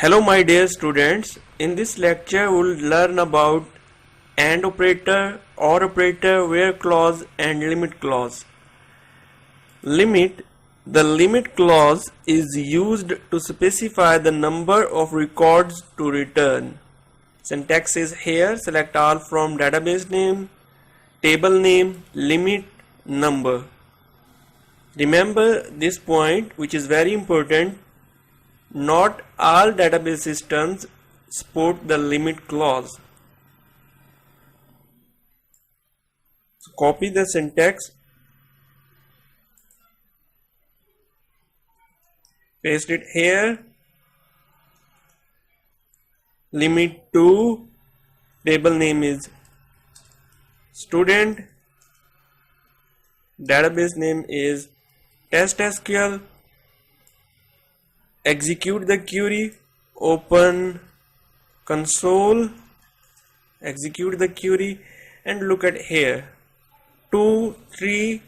Hello my dear students, in this lecture we will learn about AND operator, OR operator, where clause and limit clause. Limit. The limit clause is used to specify the number of records to return. Syntax is here, select all from database name, table name, limit, number. Remember this point, which is very important. Not all database systems support the limit clause. So copy the syntax, paste it here. Limit to, table name is student, database name is test SQL. Execute the query, open console, execute the query, and look at here. 2, 3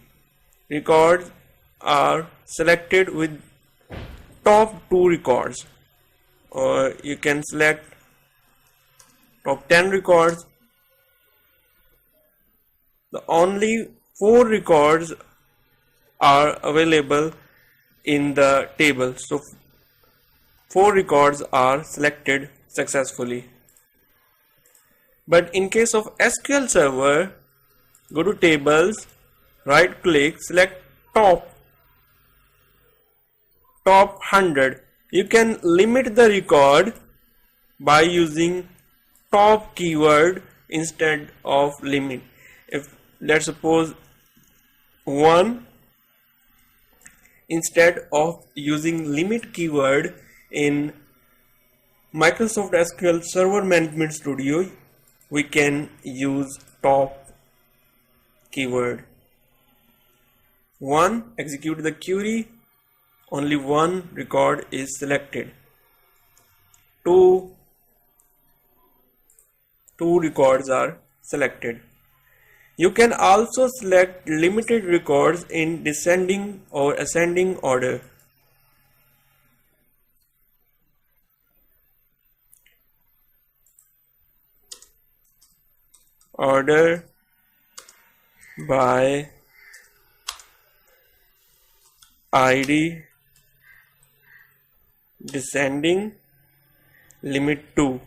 records are selected with top 2 records, or you can select top 10 records. The only 4 records are available in the table, so 4 records are selected successfully. But in case of SQL Server, go to tables, right click, select top 100. You can limit the record by using top keyword instead of limit. If let's suppose 1, instead of using limit keyword in Microsoft SQL Server Management Studio, we can use top keyword. 1, execute the query, only 1 record is selected. 2 records are selected. You can also select limited records in descending or ascending order. Order by ID, descending, limit 2.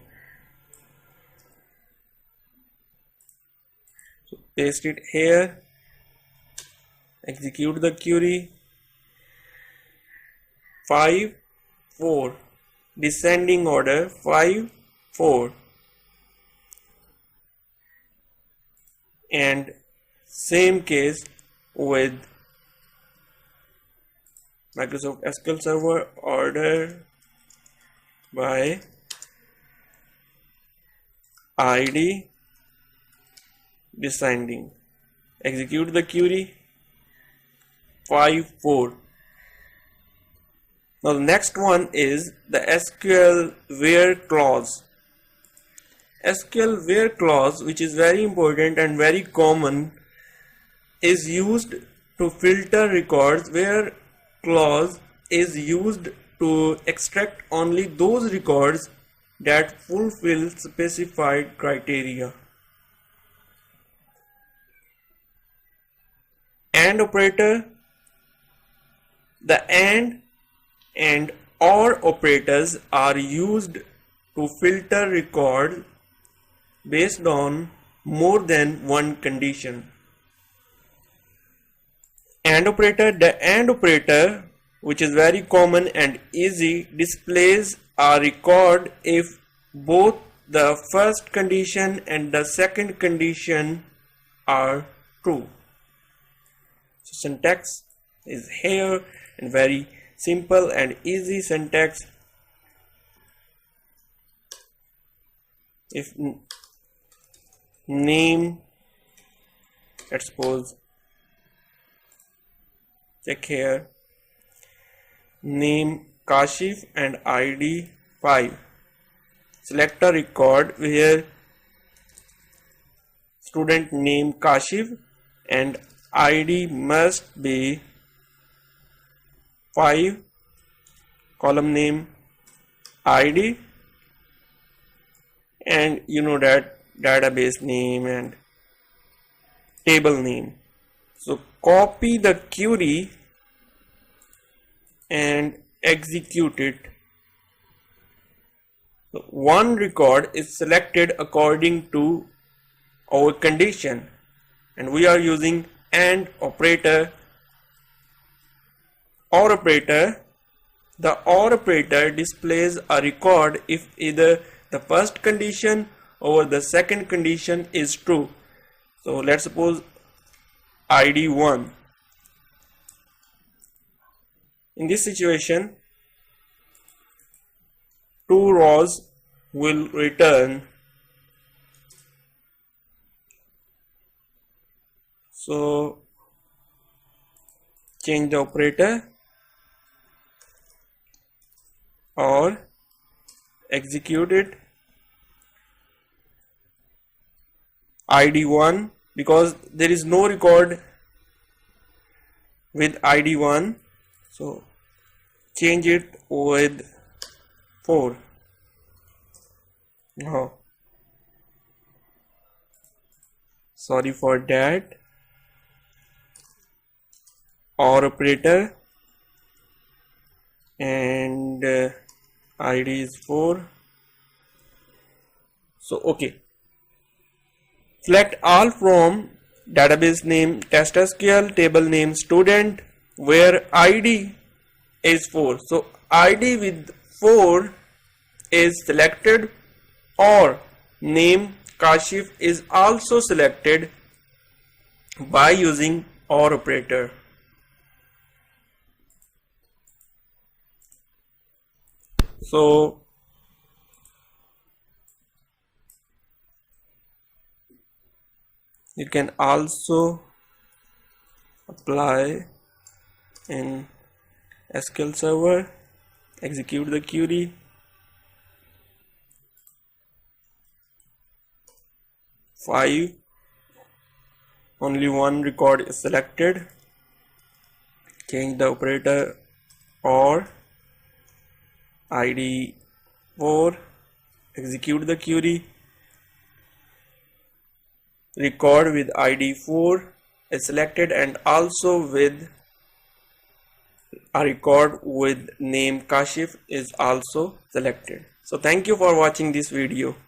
So paste it here, execute the query. 5, 4, descending order 5, 4. And same case with Microsoft SQL Server, order by ID, descending, execute the query. 5, 4. Now the next one is the SQL where clause. SQL where clause, which is very important and very common, is used to filter records. Where clause is used to extract only those records that fulfill specified criteria. AND operator. The AND and OR operators are used to filter records based on more than one condition. AND operator. The AND operator, which is very common and easy, displays a record if both the first condition and the second condition are true. So syntax is here, and very simple and easy syntax. If name, let's suppose, check here, name Kashif and ID 5. Select a record where student name Kashif and ID must be 5, column name ID and that database name and table name. So copy the query and execute it. So one record is selected according to our condition, and we are using AND operator or operator. The OR operator displays a record if either the first condition or the second condition is true. So let's suppose ID 1. In this situation, 2 rows will return. So change the operator or execute it. ID 1, because there is no record with ID 1, so change it with 4. No, sorry for that. OR operator and ID is 4. So okay, select all from database name test SQL, table name student, where ID is 4. So ID with 4 is selected, or name Kashif is also selected by using OR operator. So you can also apply in SQL Server, execute the query, five, only one record is selected, change the operator or ID 4, execute the query, record with ID 4 is selected and also with a record with name Kashif is also selected. So thank you for watching this video.